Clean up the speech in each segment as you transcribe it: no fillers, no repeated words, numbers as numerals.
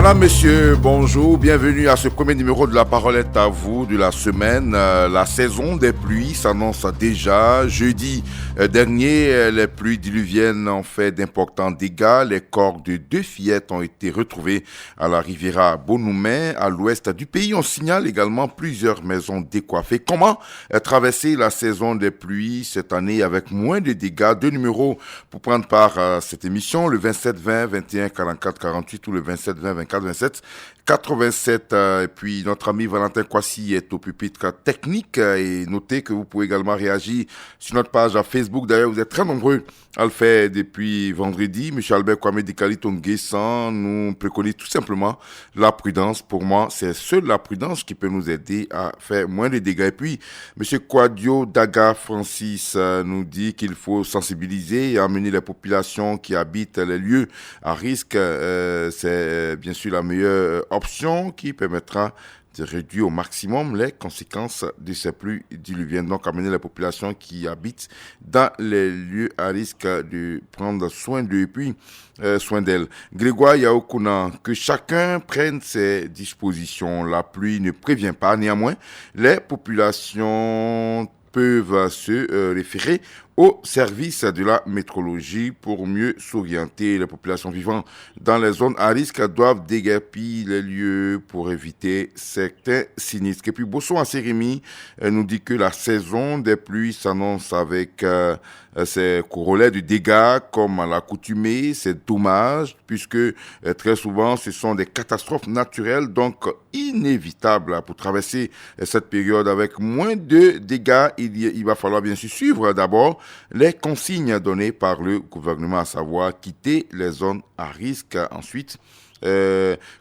Madame, Messieurs, bonjour, bienvenue à ce premier numéro de La Parole est à vous de la semaine. La saison des pluies s'annonce déjà. Jeudi dernier, les pluies diluviennes ont fait d'importants dégâts. Les corps de 2 fillettes ont été retrouvés à la Riviera Bonoumé, à l'ouest du pays. On signale également plusieurs maisons décoiffées. Comment traverser la saison des pluies cette année avec moins de dégâts? 2 numéros pour prendre part à cette émission, le 27 20 21 44 48 ou le 27 20 24 27 87. Et puis notre ami Valentin Kwasi est au pupitre technique. Et notez que vous pouvez également réagir sur notre page à Facebook. D'ailleurs, vous êtes très nombreux à le faire depuis vendredi. Monsieur Albert Kwame Dikali Tonguessan nous préconise tout simplement la prudence. Pour moi, c'est seule la prudence qui peut nous aider à faire moins de dégâts. Et puis, Monsieur Kwadio Daga Francis nous dit qu'il faut sensibiliser et amener les populations qui habitent les lieux à risque. C'est bien sûr la meilleure option qui permettra de réduire au maximum les conséquences de ces pluies diluviennes. Donc, amener les populations qui habitent dans les lieux à risque de prendre soin d'eux et puis soin d'elles. Grégoire Yaokuna, que chacun prenne ses dispositions. La pluie ne prévient pas. Néanmoins, les populations peuvent se référer au service de la météorologie pour mieux s'orienter. Les populations vivant dans les zones à risque doivent déguerpir les lieux pour éviter certains sinistres. Et puis Bosson Sérémy nous dit que la saison des pluies s'annonce avec ses corollaires de dégâts comme à l'accoutumée. C'est dommage puisque très souvent ce sont des catastrophes naturelles, donc inévitables. Pour traverser cette période avec moins de dégâts, il va falloir bien sûr suivre d'abord les consignes données par le gouvernement, à savoir quitter les zones à risque. Ensuite,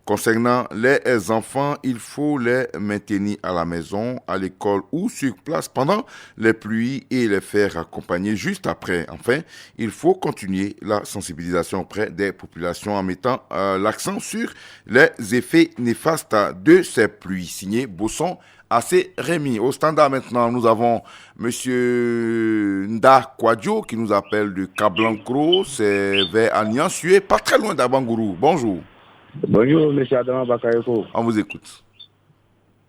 concernant les enfants, il faut les maintenir à la maison, à l'école ou sur place pendant les pluies et les faire accompagner juste après. Enfin, il faut continuer la sensibilisation auprès des populations en mettant l'accent sur les effets néfastes de ces pluies. Signé Bosson assez Rémi. Au standard maintenant, nous avons Monsieur Nda Kwadjo qui nous appelle de Kablankro, c'est vers Agnan-Sué, pas très loin d'Abangourou. Bonjour. Bonjour, M. Adama Bakayoko. On vous écoute.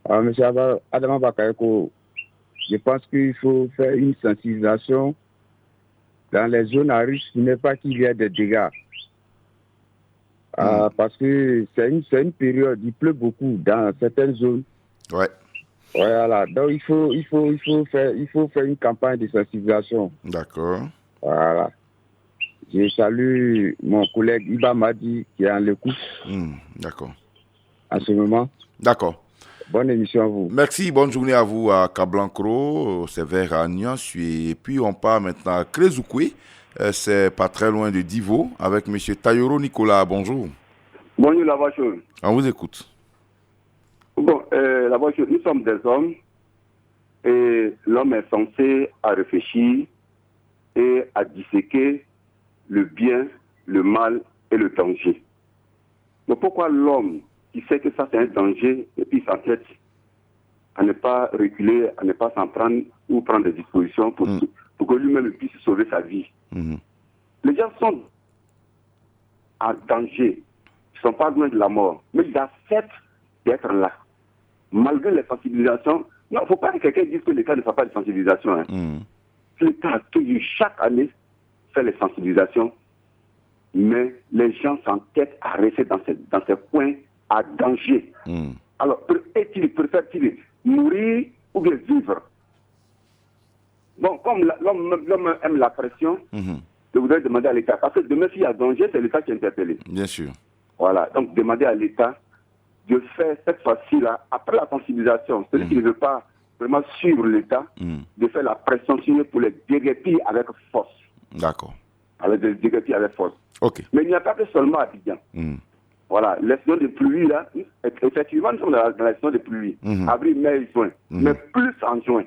M. Adama Bakayoko, je pense qu'il faut faire une sensibilisation dans les zones à risque, ce n'est pas qu'il y ait des dégâts. Parce que c'est une période, il pleut beaucoup dans certaines zones. Ouais. Voilà, donc il faut faire une campagne de sensibilisation. D'accord. Voilà. Je salue mon collègue Iba Madi qui est en l'écoute. D'accord. En ce moment. D'accord. Bonne émission à vous. Merci, bonne journée à vous à Kablankro, c'est vers Agnan. Et puis on part maintenant à Krezoukoui, c'est pas très loin de Divo, avec M. Tayoro Nicolas. Bonjour. Bonjour la voiture. On vous écoute. Bon, la voiture, nous sommes des hommes et l'homme est censé à réfléchir et à disséquer le bien, le mal et le danger. Mais pourquoi l'homme qui sait que ça c'est un danger et puis s'entête à ne pas reculer, à ne pas s'en prendre ou prendre des dispositions pour que lui-même puisse sauver sa vie? Les gens sont en danger, ils ne sont pas loin de la mort, mais ils acceptent d'être là. Malgré les sensibilisations, non, il ne faut pas que quelqu'un dise que l'État ne fait pas de sensibilisation. L'État, chaque année, fait les sensibilisations, mais les gens s'entêtent à rester dans ces coins à danger. Alors, préfèrent-ils mourir ou bien vivre? Bon, comme l'homme aime la pression, je voudrais demander à l'État, parce que demain, s'il y a danger, c'est l'État qui est interpellé. Bien sûr. Voilà, donc demander à l'État de faire cette fois-ci-là, après la sensibilisation, celui qui ne veut pas vraiment suivre l'État, de faire la pression sur eux pour les déguerpir avec force. D'accord. Avec les déguerpir avec force. Ok. Mais il n'y a pas que seulement à Abidjan. Voilà, les saisons de pluie, là, effectivement, nous sommes dans la saison de pluie. Avril, mai, juin. Mais plus en juin.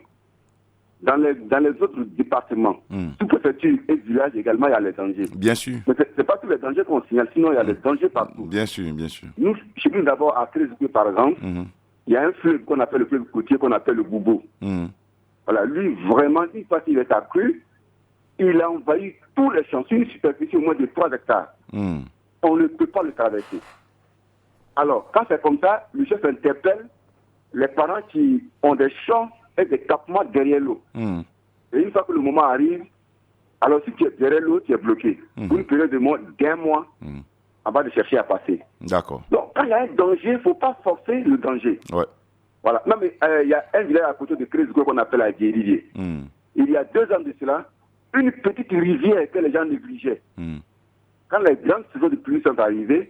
Dans les autres départements, sous préfecture et village également, il y a les dangers. Bien sûr. Mais ce n'est pas tous les dangers qu'on signale, sinon il y a des dangers partout. Bien sûr, bien sûr. Nous, chez nous d'abord, à Krezoukoui, par exemple, il y a un fleuve qu'on appelle le fleuve côtier, qu'on appelle le Boubou. Voilà, lui, vraiment, une fois qu'il est accru, il a envahi tous les champs, sur une superficie au moins de 3 hectares. On ne peut pas le traverser. Alors, quand c'est comme ça, le chef interpelle les parents qui ont des champs et des campements derrière l'eau. Et une fois que le moment arrive, alors si tu es derrière l'eau, tu es bloqué. Pour une période d'un mois, avant de chercher à passer. D'accord. Donc, quand il y a un danger, il ne faut pas forcer le danger. Ouais. Voilà. Non, mais il y a un village à côté de Cresgo qu'on appelle la Guérivier. Il y a 2 ans de cela, une petite rivière que les gens négligeaient. Quand les grandes saisons de pluie sont arrivées,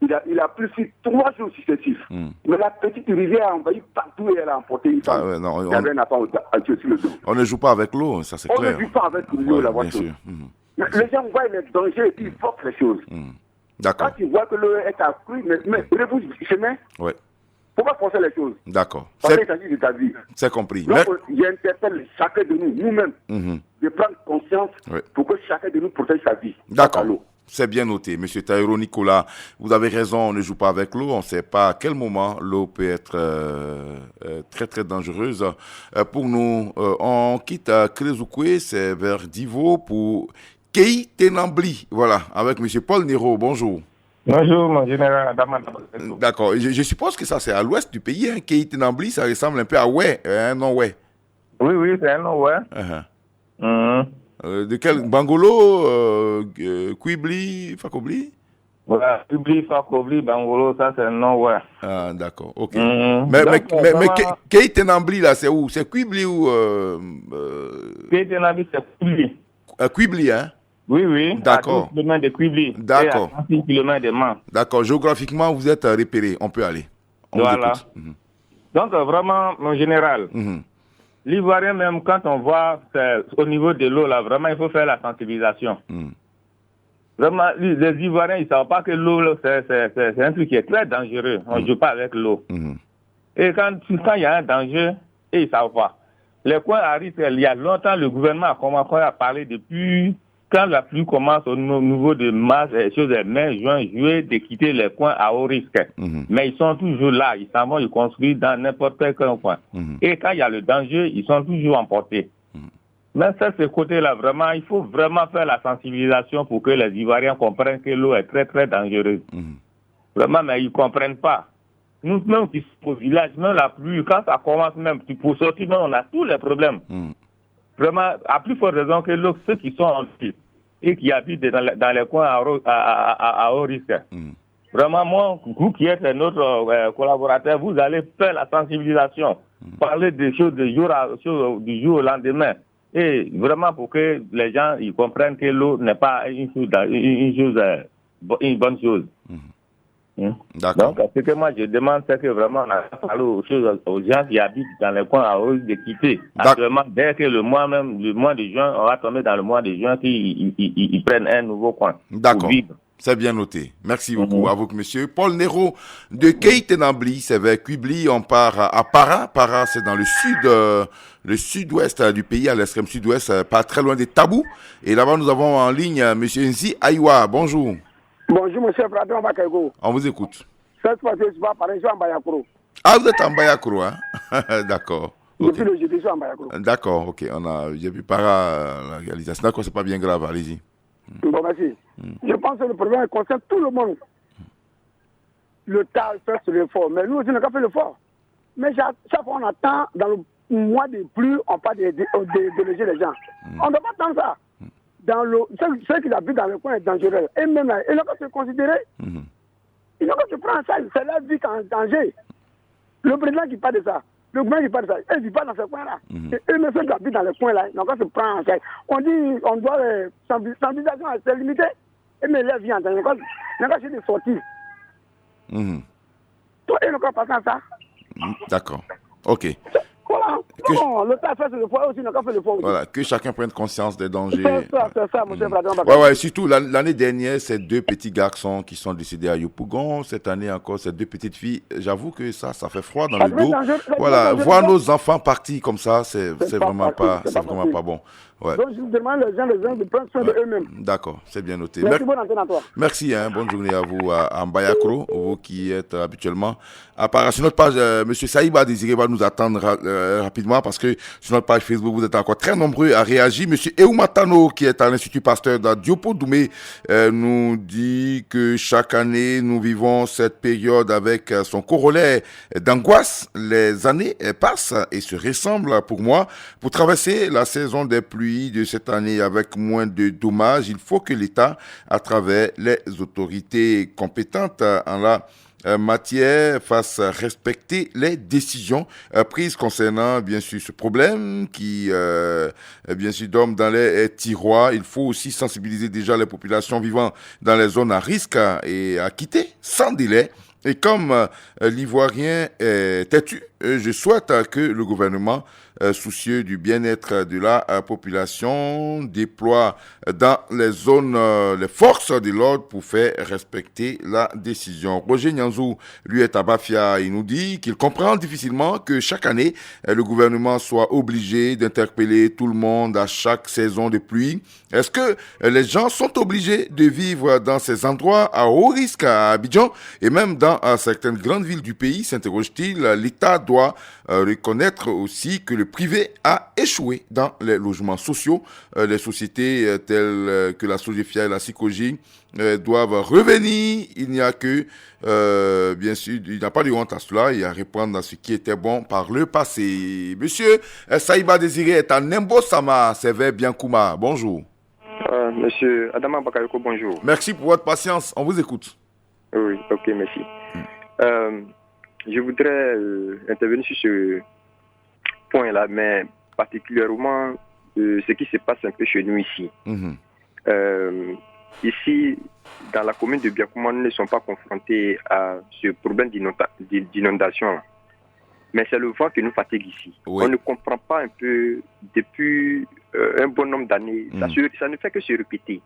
il a plu sur 3 jours successifs. Mais la petite rivière a envahi partout et elle a emporté une femme. Ouais, non, qui avait un enfant sur le dos. On ne joue pas avec l'eau, ça c'est clair. On ne joue pas avec l'eau, la voiture. Les gens voient les dangers et puis ils forcent les choses. D'accord. Quand ils voient que l'eau est accrue, mais rebouche le chemin, il ne faut pas forcer les choses. D'accord. Parce qu'il s'agit de ta vie. C'est compris. Donc, j'interpelle chacun de nous, nous-mêmes, de prendre conscience pour que chacun de nous protège sa vie. D'accord. C'est bien noté. Monsieur Taïro Nicolas, vous avez raison, on ne joue pas avec l'eau. On ne sait pas à quel moment l'eau peut être très, très dangereuse. Pour nous, on quitte Krezukwe, c'est vers Divo pour Kei Tenambli. Voilà, avec monsieur Paul Nero. Bonjour. Bonjour, mon général Adama. D'accord. Je suppose que ça, c'est à l'ouest du pays. Hein. Kei Tenambli, ça ressemble un peu à Oué, non Oué. Oui, c'est un nom, ouais. De quel Bangolo, Kwibli, Fakobli? Voilà, Kwibli, Fakobli, Bangolo, ça c'est un nom, ouais. Ah, d'accord, ok. Mais Kei Tenambli, là, c'est où? C'est Kwibli ou... Kei Tenambli, c'est Kwibli. Kwibli, hein? Oui. D'accord. À 12 km de Kwibli. D'accord. Et à 36 km de Man. D'accord. Géographiquement, vous êtes repéré. On peut aller. Voilà. Donc, vraiment, mon général, l'Ivoirien, même quand on voit au niveau de l'eau, là, vraiment, il faut faire la sensibilisation. Vraiment, les Ivoiriens, ils ne savent pas que l'eau, c'est un truc qui est très dangereux. On ne joue pas avec l'eau. Et quand il y a un danger, ils ne savent pas. Les coins à risque, il y a longtemps, le gouvernement a commencé à parler depuis quand la pluie commence au niveau de mars, mai, juin, juillet, de quitter les coins à haut risque. Mais ils sont toujours là. Ils s'en vont, ils construisent dans n'importe quel coin. Et quand il y a le danger, ils sont toujours emportés. Mais ça, ce côté-là, vraiment, il faut vraiment faire la sensibilisation pour que les Ivoiriens comprennent que l'eau est très, très dangereuse. Vraiment, mais ils ne comprennent pas. Nous, même qui sommes au village, même la pluie, quand ça commence même, pour sortir, même, on a tous les problèmes. Vraiment, à plus forte raison que ceux qui sont en ville et qui habitent dans les coins à haut risque. Vraiment, moi, vous qui êtes notre collaborateur, vous allez faire la sensibilisation, parler des choses du jour au lendemain. Et vraiment pour que les gens ils comprennent que l'eau n'est pas une bonne chose. D'accord. Donc, ce que moi je demande, c'est que vraiment on a parlé aux gens qui habitent dans les coins à haut de quitter. Actuellement, dès que le mois de juin, on va tomber dans le mois de juin qu'ils prennent un nouveau coin. D'accord. C'est bien noté. Merci beaucoup à vous, monsieur. Paul Nero de Kei Tenambli, c'est vers Kwibli. On part à Para. Para, c'est dans le sud-ouest du pays, à l'extrême sud-ouest, pas très loin des Tabous. Et là-bas, nous avons en ligne monsieur Nzi Aïwa. Bonjour. Bonjour, monsieur Bradon Bakaygo. On vous écoute. Cette fois, je vais parler, je suis en Bayakro. Ah, vous êtes en Bayakro, hein? D'accord. Depuis le jeudi, je suis en Bayakro. D'accord, ok. J'ai vu Para, la réalisation. D'accord, c'est pas bien grave, allez-y. Bon, merci. Je pense que le problème concerne tout le monde. Le tas fait ce l'effort, mais nous aussi, on n'a pas fait l'effort. Mais chaque fois, on attend, dans le mois de pluie, on parle de déléger les gens. On ne doit pas attendre ça. Ceux qui habitent dans le coin est dangereux. Et même là, ils n'ont qu'à se considérer. Ils n'ont qu'à se prendre ça. C'est leur vie en danger. Le président qui parle de ça, le gouvernement qui parle de ça, ils ne vivent pas dans ce coin-là. Et eux-mêmes, ceux qui habitent dans le coin-là, ils n'ont qu'à se prendre en charge. On dit on doit sensibilisation à se limiter. Et mais leur vie en danger. Ils n'ont qu'à essayer de sortir. Toi, ils n'ont qu'à passer à ça. D'accord. Ok. Voilà. Non, le tas fait le foie aussi, n'a pas fait le foie aussi. Voilà, que chacun prenne conscience des dangers. C'est ça, monsieur Bradon. Ouais, surtout l'année dernière, ces 2 petits garçons qui sont décédés à Yopougon, cette année encore, ces 2 petites filles, j'avoue que ça fait froid dans le dos. Voilà, voir nos enfants partis comme ça, c'est vraiment pas bon. Ouais. Donc, je vous demande les gens de prendre soin de eux-mêmes. D'accord, c'est bien noté. Merci, bonne antenne à toi. Merci, bonne journée à vous, à Mbayakro, vous qui êtes habituellement à Para. Sur notre page, M. Saïba Désiré va nous attendre rapidement parce que sur notre page Facebook, vous êtes encore très nombreux à réagir. Monsieur Eumatano, qui est à l'Institut Pasteur d'Adiopo Doumé, nous dit que chaque année, nous vivons cette période avec son corollaire d'angoisse. Les années passent et se ressemblent pour moi. Pour traverser la saison des pluies de cette année avec moins de dommages, il faut que l'État, à travers les autorités compétentes en la matière, fasse respecter les décisions prises concernant bien sûr ce problème qui bien sûr dorme dans les tiroirs. Il faut aussi sensibiliser déjà les populations vivant dans les zones à risque et à quitter sans délai. Et comme l'Ivoirien est têtu, je souhaite que le gouvernement, soucieux du bien-être de la population, déploie dans les zones les forces de l'ordre pour faire respecter la décision. Roger Nyanzou, lui, est à Bafia. Il nous dit qu'il comprend difficilement que chaque année, le gouvernement soit obligé d'interpeller tout le monde à chaque saison de pluie. Est-ce que les gens sont obligés de vivre dans ces endroits à haut risque à Abidjan et même dans certaines grandes villes du pays, s'interroge-t-il? L'État doit reconnaître aussi que le privé a échoué dans les logements sociaux. Les sociétés telles que la Sogefia et la Sikoji doivent revenir. Il n'y a que, bien sûr, il n'y a pas de honte à cela et à répondre à ce qui était bon par le passé. Monsieur Saïba Désiré est à Nembo Sama, Sévère Biankouma. Bonjour. Monsieur Adama Bakayoko, bonjour. Merci pour votre patience. On vous écoute. Oui, ok, merci. Je voudrais intervenir sur ce point-là, mais particulièrement ce qui se passe un peu chez nous ici. Ici, dans la commune de Biakouma, nous ne sommes pas confrontés à ce problème d'inondation. Mais c'est le vent qui nous fatigue ici. Oui. On ne comprend pas un peu, depuis un bon nombre d'années, ça ne fait que se répéter.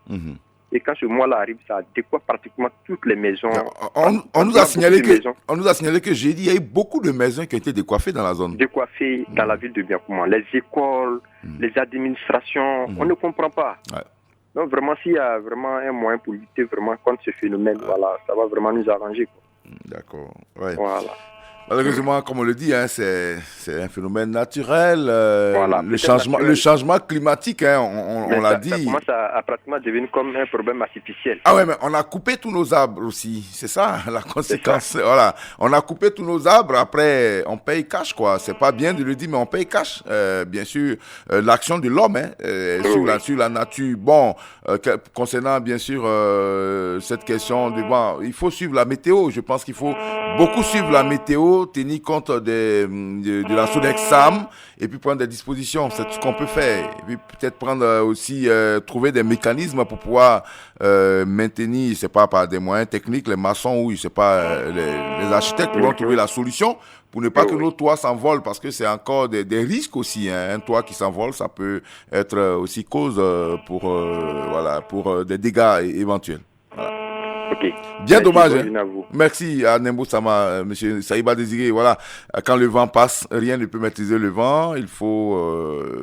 Et quand ce mois-là arrive, ça décoiffe pratiquement toutes les maisons. On nous a signalé que jeudi, il y a eu beaucoup de maisons qui ont été décoiffées dans la zone. Décoiffées dans la ville de Biakouma. Les écoles, les administrations, on ne comprend pas. Ouais. Donc vraiment, s'il y a vraiment un moyen pour lutter vraiment contre ce phénomène, voilà, ça va vraiment nous arranger. D'accord. Ouais. Voilà. Malheureusement, comme on le dit, hein, c'est un phénomène naturel. Voilà, le changement climatique, hein, on l'a dit. Ça commence à pratiquement devenir comme un problème artificiel. Ah ouais, mais on a coupé tous nos arbres aussi. C'est ça la conséquence. Voilà, on a coupé tous nos arbres. Après, on paye cash, quoi. C'est pas bien de le dire, mais on paye cash. Bien sûr, l'action de l'homme sur la nature. Bon, concernant bien sûr cette question il faut suivre la météo. Je pense qu'il faut beaucoup suivre la météo, tenir compte de la Sodexam et puis prendre des dispositions. C'est tout ce qu'on peut faire. Et puis peut-être prendre aussi, trouver des mécanismes pour pouvoir maintenir, c'est pas par des moyens techniques, les maçons ou c'est pas les architectes vont trouver la solution pour ne pas que nos toits s'envolent parce que c'est encore des risques aussi. Hein. Un toit qui s'envole, ça peut être aussi cause pour des dégâts éventuels. Voilà. Okay. Bien dommage. Merci à Nembo Sama, monsieur Saïba Désiré. Voilà, quand le vent passe, rien ne peut maîtriser le vent. Il faut,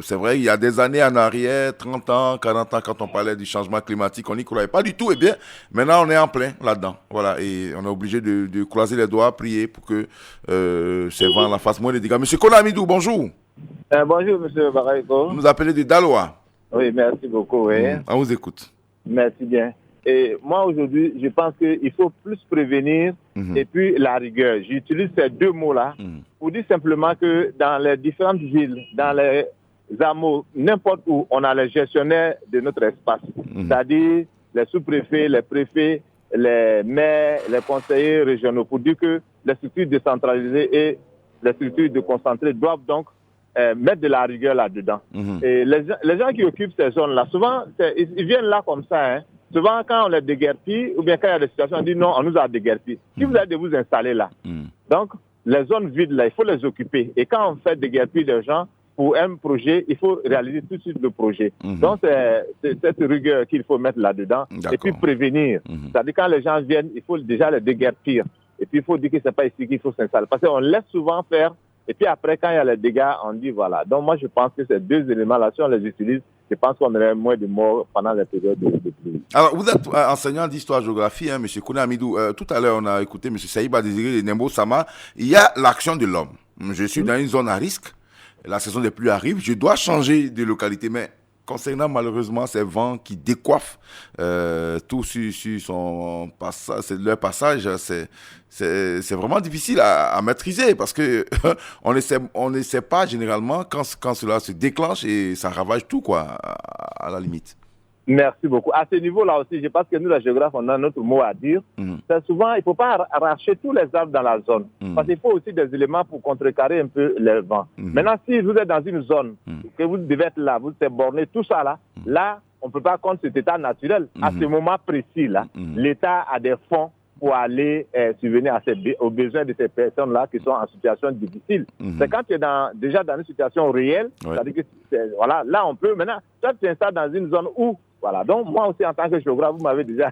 c'est vrai, il y a des années en arrière, 30 ans, 40 ans, quand on parlait du changement climatique, on n'y croyait pas du tout. Eh bien, maintenant, on est en plein là-dedans. Voilà, et on est obligé de croiser les doigts, prier pour que ces vents la fassent moins de dégâts. Monsieur Konamidou, bonjour. Bonjour, monsieur Baraïko. Vous nous appelez de Daloa. Oui, merci beaucoup. Oui. On vous écoute. Merci bien. Et moi, aujourd'hui, je pense qu'il faut plus prévenir et puis la rigueur. J'utilise ces deux mots-là pour dire simplement que dans les différentes villes, dans les hameaux, n'importe où, on a les gestionnaires de notre espace. C'est-à-dire les sous-préfets, les préfets, les maires, les conseillers régionaux, pour dire que les structures décentralisées et les structures déconcentrées doivent donc mettre de la rigueur là-dedans. Et les gens qui occupent ces zones-là, souvent, ils viennent là comme ça, hein. Souvent, quand on les déguerpit, ou bien quand il y a des situations, on dit non, on nous a déguerpis. Si vous avez de vous installer là, donc les zones vides là, il faut les occuper. Et quand on fait déguerpir des gens pour un projet, il faut réaliser tout de suite le projet. Donc c'est cette rigueur qu'il faut mettre là-dedans. Et puis prévenir. C'est-à-dire quand les gens viennent, il faut déjà les déguerpir. Et puis il faut dire que c'est pas ici qu'il faut s'installer. Parce qu'on laisse souvent faire. Et puis après, quand il y a les dégâts, on dit voilà. Donc moi, je pense que ces deux éléments-là, si on les utilise, je pense qu'on aurait moins de morts pendant la période de pluie. Alors, vous êtes enseignant d'histoire-géographie, hein, M. Kouné Amidou. Tout à l'heure, on a écouté M. Saïba Désiré de Nembo Sama. Il y a l'action de l'homme. Je suis dans une zone à risque. la saison des pluies arrive, je dois changer de localité. Mais concernant malheureusement ces vents qui décoiffent tout sur son passage, leur passage, c'est vraiment difficile à maîtriser parce que on ne sait pas généralement quand cela se déclenche et ça ravage tout, quoi, à la limite. Merci beaucoup. À ce niveau-là aussi, je pense que nous, les géographes, on a notre mot à dire. C'est souvent, il ne faut pas arracher tous les arbres dans la zone. Parce qu'il faut aussi des éléments pour contrecarrer un peu les vents. Maintenant, si vous êtes dans une zone, que vous devez être là, vous êtes borné, tout ça là, on ne peut pas compter cet état naturel. À ce moment précis, là, l'État a des fonds pour aller subvenir aux besoins de ces personnes-là qui sont en situation difficile. C'est quand tu es déjà dans une situation réelle, c'est-à-dire que voilà, là on peut maintenant, toi tu t'installes dans une zone où, voilà, donc moi aussi en tant que géographe, vous m'avez déjà...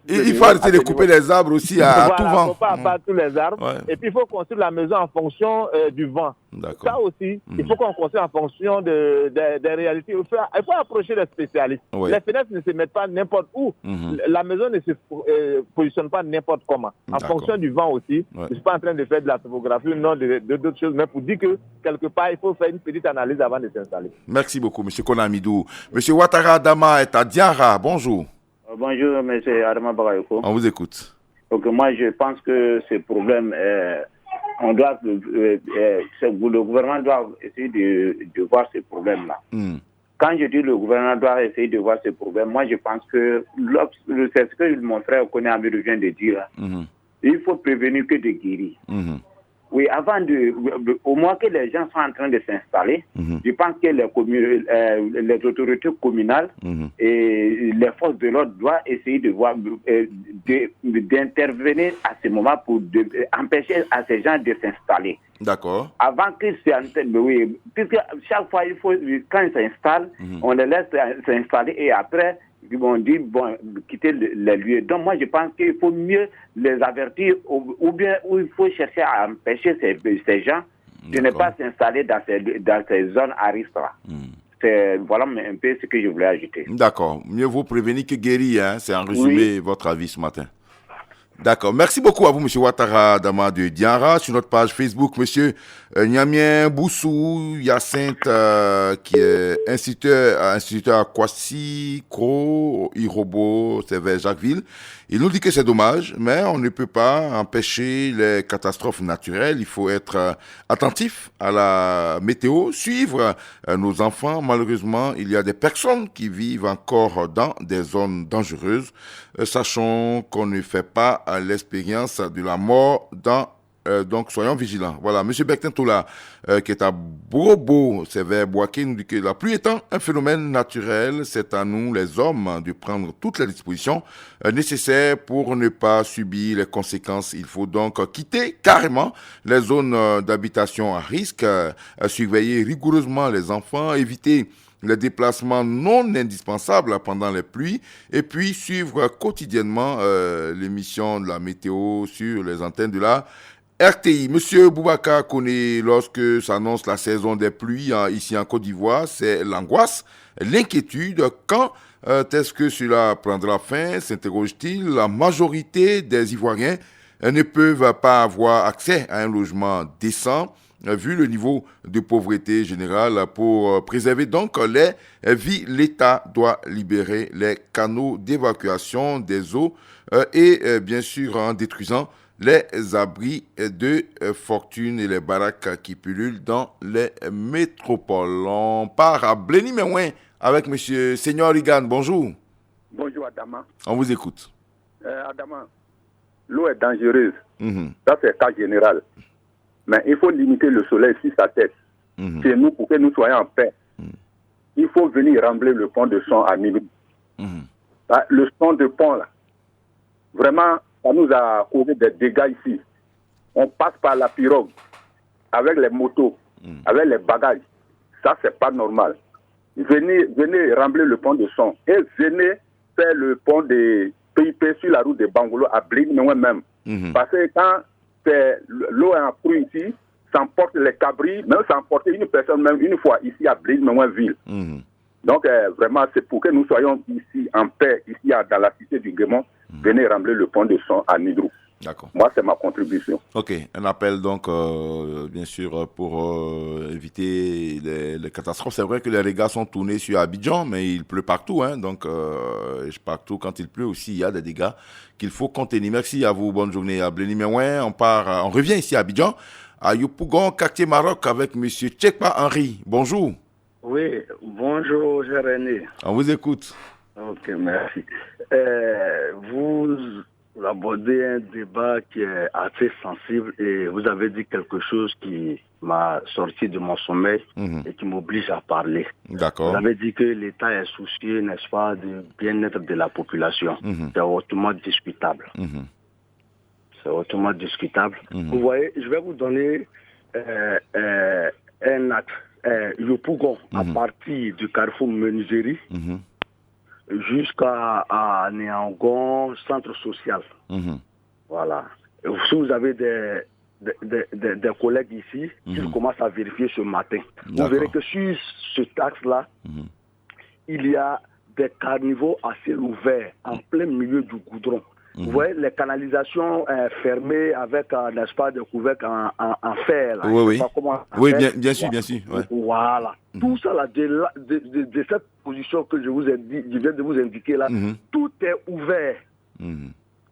Il faut arrêter de couper les arbres aussi à tout vent. Il ne faut pas abattre tous les arbres. Et puis il faut construire la maison en fonction du vent. Ça aussi, il faut qu'on construise en fonction des réalités. Il faut approcher les spécialistes. Les fenêtres ne se mettent pas n'importe où. La maison ne se positionne pas n'importe comment. En fonction du vent aussi. Je ne suis pas en train de faire de la topographie, non, d'autres choses, mais pour dire que quelque part, il faut faire une petite analyse avant de s'installer. Merci beaucoup, M. Konamidou. M. Ouattara Adama est à Diarra. Bonjour. Bonjour, M. Adama Bagayoko. On vous écoute. Donc, moi, je pense que ce problème, le gouvernement doit essayer de voir ce problème-là. Quand je dis le gouvernement doit essayer de voir ce problème, moi, je pense que c'est ce que mon frère Koné Amirou vient de dire. Il faut prévenir que de guérir. Oui, au moins que les gens soient en train de s'installer, je pense que les autorités communales et les forces de l'ordre doivent essayer de voir, d'intervenir à ce moment pour empêcher à ces gens de s'installer. D'accord. Avant qu'ils s'installent, oui, puisque chaque fois, quand ils s'installent, on les laisse s'installer et après, on dit, quitter les lieux. Donc, moi, je pense qu'il faut mieux les avertir ou bien il faut chercher à empêcher ces gens de ne pas s'installer dans ces zones à risque. Voilà un peu ce que je voulais ajouter. D'accord. Mieux vaut prévenir que guérir, hein? C'est en résumé votre avis ce matin. D'accord. Merci beaucoup à vous, M. Ouattara Adama de Diarra. Sur notre page Facebook, M. Niamien Boussou Hyacinthe, qui est instituteur à Kwasi, Kro, Irobo, c'est vers Jacquesville. Il nous dit que c'est dommage, mais on ne peut pas empêcher les catastrophes naturelles. Il faut être attentif à la météo, suivre nos enfants. Malheureusement, il y a des personnes qui vivent encore dans des zones dangereuses. Sachons qu'on ne fait pas l'expérience de la mort donc soyons vigilants. Voilà, M. Bektentoula, qui est à Bobo, c'est vers Boaké, nous dit que la pluie étant un phénomène naturel, c'est à nous, les hommes, de prendre toutes les dispositions nécessaires pour ne pas subir les conséquences. Il faut donc quitter carrément les zones d'habitation à risque, surveiller rigoureusement les enfants, éviter les déplacements non indispensables pendant les pluies et puis suivre quotidiennement l'émission de la météo sur les antennes de la RTI. Monsieur Boubacar connaît lorsque s'annonce la saison des pluies ici en Côte d'Ivoire, c'est l'angoisse, l'inquiétude. Quand est-ce que cela prendra fin, s'interroge-t-il. La majorité des Ivoiriens ne peuvent pas avoir accès à un logement décent, vu le niveau de pauvreté générale. Pour préserver donc les vies, l'État doit libérer les canaux d'évacuation des eaux et bien sûr en détruisant les abris de fortune et les baraques qui pullulent dans les métropoles. On part à Blény-Méouin avec M. Seigneur Rigan. Bonjour. Bonjour Adama. On vous écoute. Adama, l'eau est dangereuse. Ça c'est cas général. Mais il faut limiter le soleil sur sa tête. C'est nous pour que nous soyons en paix. Il faut venir rembler le pont de son à Milou. Le pont de pont là, vraiment, ça nous a causé des dégâts ici. On passe par la pirogue, avec les motos, avec les bagages. Ça, c'est pas normal. Venez rembler le pont de son et venez faire le pont de PIP sur la route de Bangolo à Blény-Méouin même. Parce que quand l'eau est en crue ici, ça emporte les cabris, même ça emporte une personne même une fois ici à Blény-Méouin ville. Donc vraiment, c'est pour que nous soyons ici en paix, ici dans la cité du Guémont. Venez rembler le pont de son à Nidrou. D'accord. Moi, c'est ma contribution. Ok, un appel donc, bien sûr, pour éviter les catastrophes. C'est vrai que les dégâts sont tournés sur Abidjan, mais il pleut partout. Hein, donc, partout, quand il pleut aussi, il y a des dégâts qu'il faut contenir. Merci à vous, bonne journée à Bléni Meouin. On revient ici à Abidjan, à Yopougon, quartier Maroc, avec M. Tchekpa Henri. Bonjour. Oui, bonjour, Jérémy. On vous écoute. Ok, merci. Vous abordez un débat qui est assez sensible et vous avez dit quelque chose qui m'a sorti de mon sommeil et qui m'oblige à parler. D'accord. Vous avez dit que l'État est soucieux, n'est-ce pas, du bien-être de la population. C'est hautement discutable. C'est hautement discutable. Vous voyez, je vais vous donner un axe. Yopougon, à partir du carrefour Menuiserie, jusqu'à Néangon, centre social. Voilà. Et si vous avez des collègues ici, ils commencent à vérifier ce matin. Vous verrez que sur ce axe-là, il y a des carnivores à ciel ouvert, en plein milieu du goudron. Vous voyez les canalisations fermées avec, n'est-ce pas, des couvercles en fer. Là. Oui, oui, bien sûr. Ouais. Voilà. Tout ça, là, de cette position que je viens de vous indiquer là, tout est ouvert.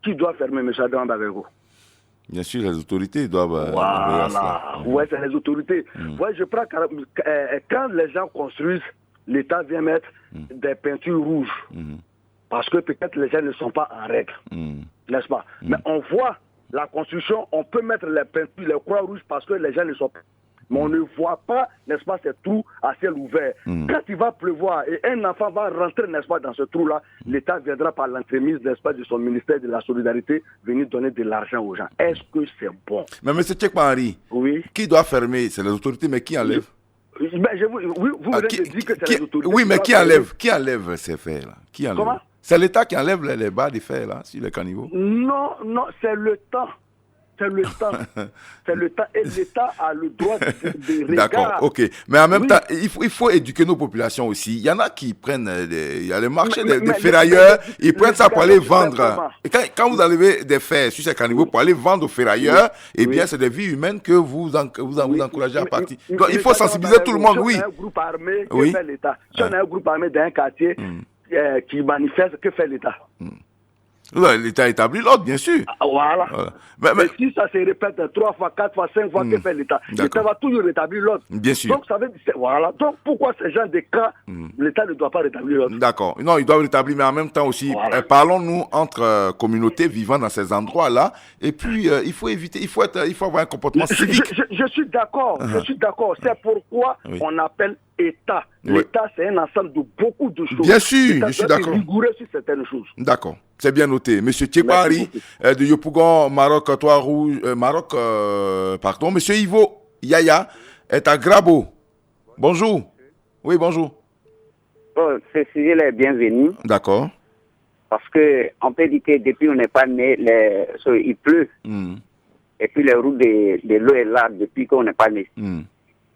Qui doit fermer, M. Adam Bagego? Bien sûr, les autorités doivent... Voilà. Oui, c'est les autorités. Ouais, je prends quand les gens construisent, l'État vient mettre des peintures rouges. Parce que peut-être les gens ne sont pas en règle, n'est-ce pas? Mais on voit la construction, on peut mettre les peintures, les croix rouges parce que les gens ne sont pas. Mais on ne voit pas, n'est-ce pas, ces trous à ciel ouvert. Quand il va pleuvoir et un enfant va rentrer, n'est-ce pas, dans ce trou-là, l'État viendra par l'entremise, n'est-ce pas, de son ministère de la Solidarité, venir donner de l'argent aux gens. Est-ce que c'est bon? Mais M. Tchekpa Henri, qui doit fermer? C'est les autorités, mais qui enlève? Vous venez de dire que c'est les autorités. Oui, mais qui enlève ces faits-là? Qui enlève? Comment? C'est l'État qui enlève les barres de fer là, sur les caniveaux? Non, c'est le temps. C'est le temps. C'est le temps. Et l'État a le droit de regarder. D'accord, ok. Mais en même temps, il faut éduquer nos populations aussi. Il y en a qui prennent, il y a le marché des ferrailleurs, ils prennent ça pour aller vendre. Et quand vous enlevez des fers sur ces caniveaux pour aller vendre aux ferrailleurs, eh bien, c'est des vies humaines que vous encouragez à partir. Donc, il faut sensibiliser tout le monde, oui. Si on a un groupe armé, que fait l'État? Si on a un groupe armé d'un quartier qui manifeste, que fait l'État? L'État établit l'ordre, bien sûr. Voilà. Mais si ça se répète 3 fois, 4 fois, 5 fois, que fait l'État? L'État va toujours rétablir l'ordre. Bien sûr. Donc, ça veut dire, voilà. Donc, pourquoi ces gens de cas, l'État ne doit pas rétablir l'ordre? D'accord. Non, ils doivent rétablir, mais en même temps aussi, parlons-nous entre communautés vivant dans ces endroits-là. Et puis, il faut éviter, il faut avoir un comportement civique. Je suis d'accord. Je suis d'accord. C'est pourquoi on appelle État. L'État, c'est un ensemble de beaucoup de choses. Bien sûr, je suis d'accord. Rigoureux sur certaines choses. D'accord. C'est bien noté. Monsieur Tchekpa Henri de Yopougon, Maroc, pardon. Monsieur Ivo Yaya est à Grabo. Bonjour. Oui, bonjour. Oh, ce sujet est bienvenu. D'accord. Parce que on peut dire que depuis on n'est pas né, il pleut. Et puis les routes de l'eau est là depuis qu'on n'est pas né.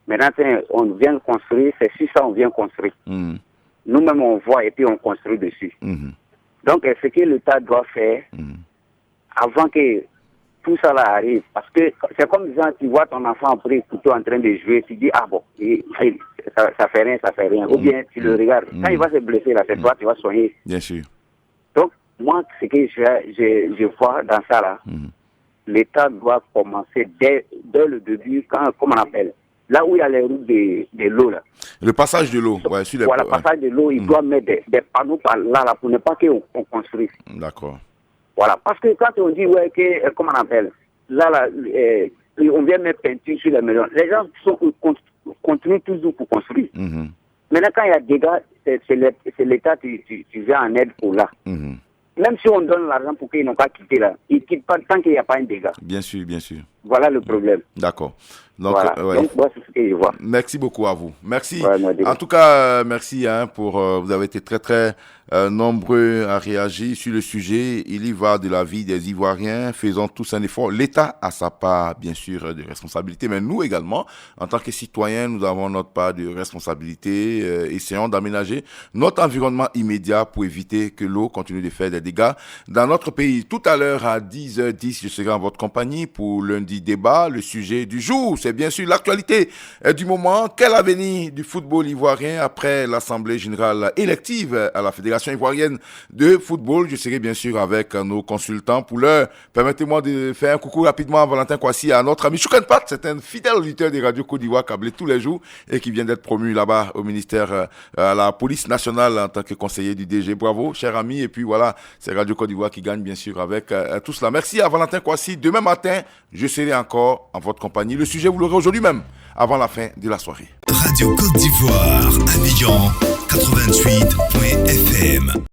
Maintenant, on vient construire, c'est sur ça on vient construire. Nous-mêmes, on voit et puis on construit dessus. Donc, ce que l'État doit faire, avant que tout ça là arrive, parce que c'est comme disant, tu vois ton enfant après couteau en train de jouer, tu dis, ah bon, ça fait rien. Ou bien tu le regardes. Quand il va se blesser, là, c'est toi, tu vas soigner. Bien sûr. Donc, moi, ce que je vois dans ça là, l'État doit commencer dès le début, comment on appelle, là où il y a les routes de l'eau là. Le passage de l'eau, ouais, sur les... Voilà, le passage de l'eau, il doit mettre des panneaux par là pour ne pas qu'on construise. D'accord. Voilà, parce que quand on dit, ouais, que, comment on appelle, là, on vient mettre peinture sur les maisons, les gens continuent toujours pour construire. Maintenant, quand il y a des dégâts, c'est l'État qui vient en aide pour là. Même si on donne l'argent pour qu'ils n'ont pas quitté là, ils ne quittent pas tant qu'il n'y a pas un dégât. Bien sûr, bien sûr. Voilà le problème. D'accord. Donc, voilà. Donc, moi, c'est ce que je vois. Merci beaucoup à vous. Merci. Ouais, en tout cas, merci pour vous avez été très très nombreux à réagir sur le sujet. Il y va de la vie des Ivoiriens. Faisons tous un effort. L'État a sa part, bien sûr, de responsabilité, mais nous également, en tant que citoyens, nous avons notre part de responsabilité. Essayons d'aménager notre environnement immédiat pour éviter que l'eau continue de faire des dégâts dans notre pays. Tout à l'heure, à 10h10, je serai en votre compagnie pour lundi débat. Le sujet du jour, c'est bien sûr l'actualité du moment. Quel avenir du football ivoirien après l'Assemblée générale élective à la Fédération ivoirienne de football? Je serai bien sûr avec nos consultants. Pour l'heure, permettez-moi de faire un coucou rapidement à Valentin Kwasi, à notre ami Choukan Pat. C'est un fidèle auditeur des radios Côte d'Ivoire câblé tous les jours et qui vient d'être promu là-bas au ministère, à la police nationale en tant que conseiller du DG. Bravo, cher ami. Et puis voilà, c'est Radio Côte d'Ivoire qui gagne bien sûr avec tout cela. Merci à Valentin Kwasi. Demain matin, je serai encore en votre compagnie. Le sujet, vous l'aurez aujourd'hui même, avant la fin de la soirée. Radio Côte d'Ivoire, Abidjan 88.fm.